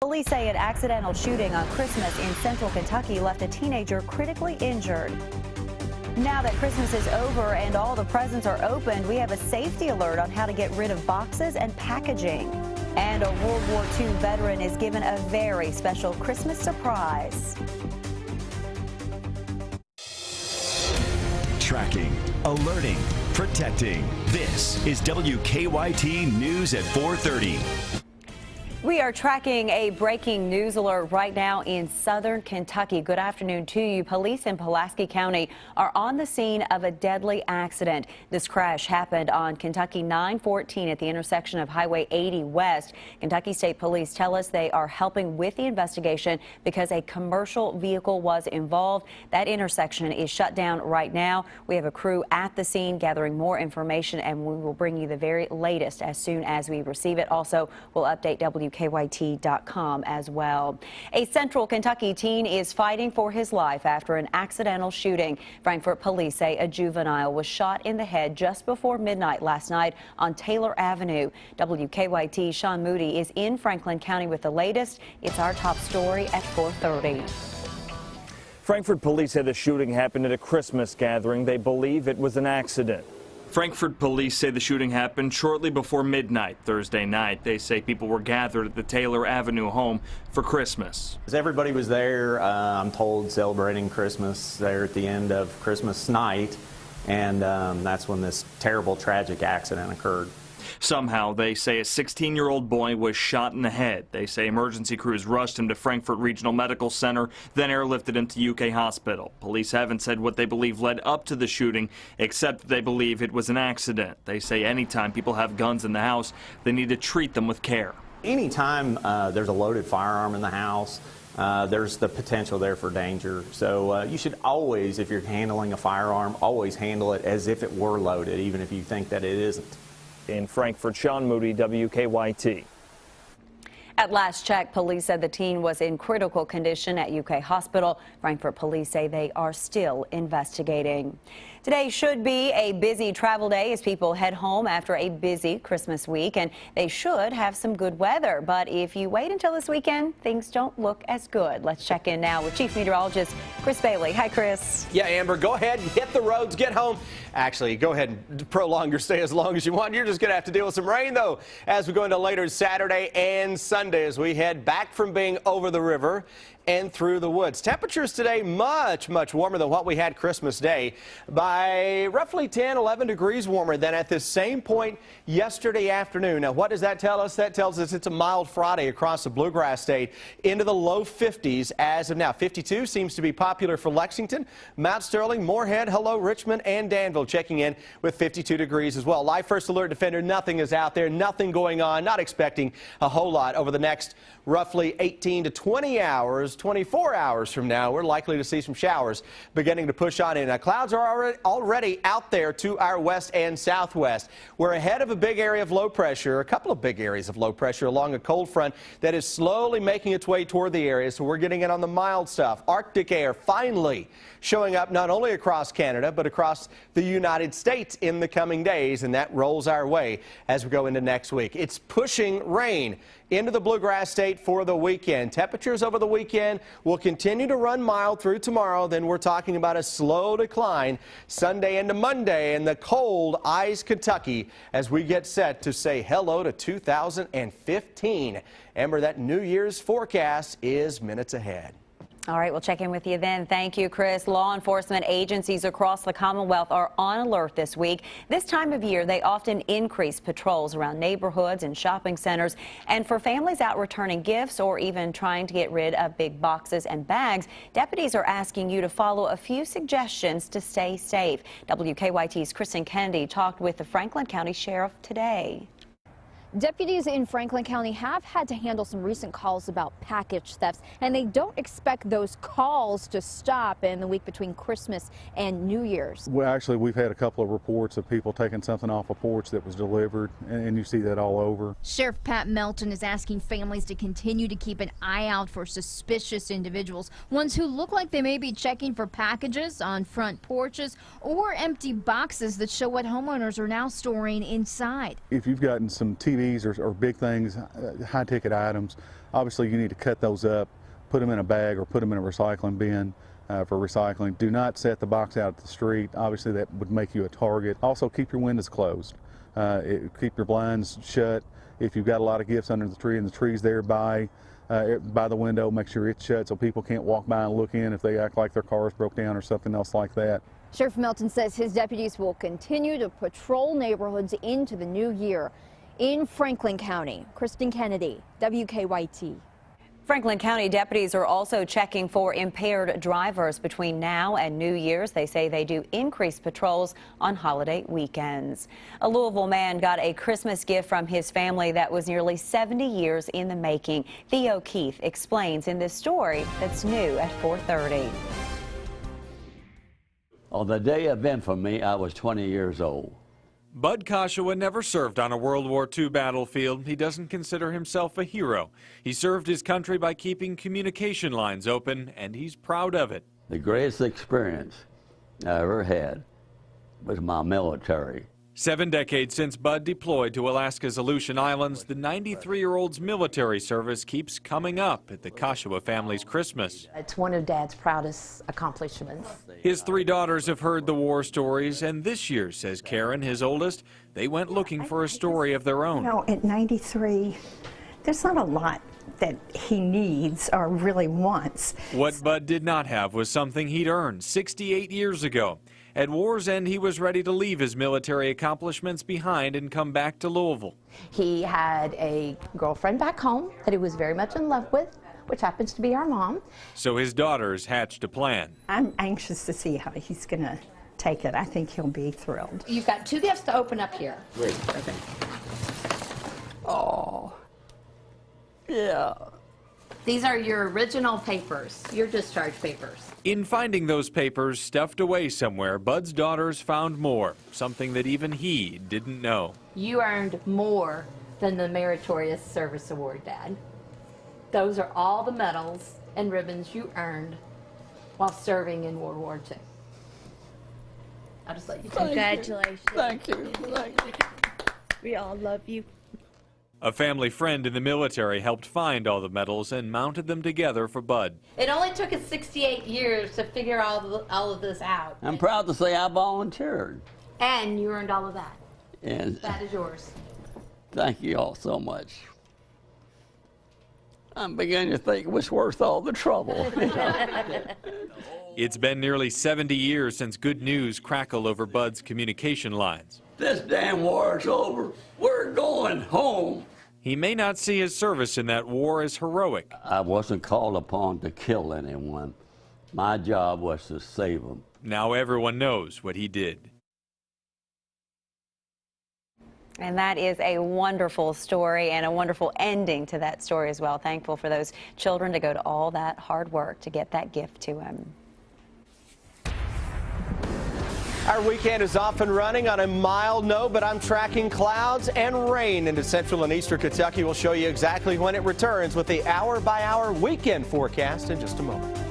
Police say an accidental shooting on Christmas in central Kentucky left a teenager critically injured. Now that Christmas is over and all the presents are opened, we have a safety alert on how to get rid of boxes and packaging. And a World War II veteran is given a very special Christmas surprise. Tracking, alerting, protecting. This is WKYT News at 4:30. We are tracking a breaking news alert right now in southern Kentucky. Good afternoon to you. Police in Pulaski County are on the scene of a deadly accident. This crash happened on Kentucky 914 at the intersection of Highway 80 West. Kentucky State Police tell us they are helping with the investigation because a commercial vehicle was involved. That intersection is shut down right now. We have a crew at the scene gathering more information, and we will bring you the very latest as soon as we receive it. Also, we'll update WKYT.com as well. A central Kentucky teen is fighting for his life after an accidental shooting. Frankfort police say a juvenile was shot in the head just before midnight last night on Taylor Avenue. WKYT Sean Moody is in Franklin County with the latest. It's our top story at 4:30. Frankfort police say the shooting happened at a Christmas gathering. They believe it was an accident. Frankfort police say the shooting happened shortly before midnight Thursday night. They say people were gathered at the Taylor Avenue home for Christmas. Everybody was there, I'm told, celebrating Christmas there at the end of Christmas night, and that's when this terrible, tragic accident occurred. Somehow, they say a 16-year-old boy was shot in the head. They say emergency crews rushed him to Frankfort Regional Medical Center, then airlifted him to UK Hospital. Police haven't said what they believe led up to the shooting, except that they believe it was an accident. They say anytime people have guns in the house, they need to treat them with care. Anytime there's a loaded firearm in the house, there's the potential there for danger. So you should always, if you're handling a firearm, always handle it as if it were loaded, even if you think that it isn't. In Frankfort, Sean Moody, WKYT. At last check, police said the teen was in critical condition at UK Hospital. Frankfort police say they are still investigating. Today should be a busy travel day as people head home after a busy Christmas week, and they should have some good weather. But if you wait until this weekend, things don't look as good. Let's check in now with Chief Meteorologist Chris Bailey. Hi, Chris. Yeah, Amber, go ahead, hit the roads, get home. Actually, go ahead and prolong your stay as long as you want. You're just going to have to deal with some rain, though, as we go into later Saturday and Sunday as we head back from being over the river and through the woods. Temperatures today much warmer than what we had Christmas Day, by roughly 10, 11 degrees warmer than at this same point yesterday afternoon. Now, what does that tell us? That tells us it's a mild Friday across the Bluegrass State, into the low 50s as of now. 52 seems to be popular for Lexington, Mount Sterling, Moorhead, hello, Richmond, and Danville checking in with 52 degrees as well. Live First Alert Defender, nothing is out there, nothing going on, not expecting a whole lot over the next roughly 18 to 20 hours. 24 hours from now, we're likely to see some showers beginning to push on in. Now, clouds are already out there to our west and southwest. We're ahead of a big area of low pressure, a couple of big areas of low pressure along a cold front that is slowly making its way toward the area, so we're getting in on the mild stuff. Arctic air finally showing up not only across Canada, but across the United States in the coming days, and that rolls our way as we go into next week. It's pushing rain into the Bluegrass State for the weekend. Temperatures over the weekend will continue to run mild through tomorrow. Then we're talking about a slow decline Sunday into Monday in the cold, ice Kentucky as we get set to say hello to 2015. Amber, that New Year's forecast is minutes ahead. All right, we'll check in with you then. Thank you, Chris. Law enforcement agencies across the Commonwealth are on alert this week. This time of year, they often increase patrols around neighborhoods and shopping centers. And for families out returning gifts or even trying to get rid of big boxes and bags, deputies are asking you to follow a few suggestions to stay safe. WKYT's Kristen Kennedy talked with the Franklin County Sheriff today. Deputies in Franklin County have had to handle some recent calls about package thefts, and they don't expect those calls to stop in the week between Christmas and New Year's. Well, actually, we've had a couple of reports of people taking something off a porch that was delivered, and you see that all over. Sheriff Pat Melton is asking families to continue to keep an eye out for suspicious individuals, ones who look like they may be checking for packages on front porches or empty boxes that show what homeowners are now storing inside. If you've gotten some TVs or big things, high-ticket items, Obviously, you need to cut those up, put them in a bag or put them in a recycling bin for recycling. Do not set the box out at the street. Obviously, that would make you a target. Also, keep your windows closed. Keep your blinds shut. If you've got a lot of gifts under the tree and the tree's there by the window, make sure it's shut so people can't walk by and look in if they act like their cars broke down or something else like that. Sheriff Melton says his deputies will continue to patrol neighborhoods into the new year. In Franklin County, Kristen Kennedy, WKYT. Franklin County deputies are also checking for impaired drivers between now and New Year's. They say they do increase patrols on holiday weekends. A Louisville man got a Christmas gift from his family that was nearly 70 years in the making. Theo Keith explains in this story that's new at 4:30. On the day of infamy, I was 20 years old. Bud Kashawa never served on a World War II battlefield. He doesn't consider himself a hero. He served his country by keeping communication lines open, and he's proud of it. The greatest experience I ever had was my military. 7 decades since Bud deployed to Alaska's Aleutian Islands, the 93-year-old's military service keeps coming up at the Kashawa family's Christmas. It's one of Dad's proudest accomplishments. His 3 daughters have heard the war stories, and this year, says Karen, his oldest, they went looking for a story of their own. You know, at 93, there's not a lot that he needs or really wants. What Bud did not have was something he'd earned 68 years ago. At war's end, he was ready to leave his military accomplishments behind and come back to Louisville. He had a girlfriend back home that he was very much in love with, which happens to be our mom. So his daughters hatched a plan. I'm anxious to see how he's going to take it. I think he'll be thrilled. You've got 2 gifts to open up here. Great. Okay. Oh, yeah. These are your original papers, your discharge papers. In finding those papers stuffed away somewhere, Bud's daughters found more, something that even he didn't know. You earned more than the Meritorious Service Award, Dad. Those are all the medals and ribbons you earned while serving in World War II. I'll just let you take Congratulations. Thank you. Thank you. We all love you. A family friend in the military helped find all the medals and mounted them together for Bud. It only took us 68 years to figure all of this out. I'm proud to say I volunteered. And you earned all of that. And That is yours. thank you all so much. I'm beginning to think it was worth all the trouble. It's been nearly 70 years since good news crackled over Bud's communication lines. This damn war is over. We're going home. He may not see his service in that war as heroic. I wasn't called upon to kill anyone. My job was to save them. Now everyone knows what he did. And that is a wonderful story and a wonderful ending to that story as well. Thankful for those children to go to all that hard work to get that gift to him. Our weekend is off and running on a mild note, but I'm tracking clouds and rain into central and eastern Kentucky. We'll show you exactly when it returns with the hour-by-hour weekend forecast in just a moment.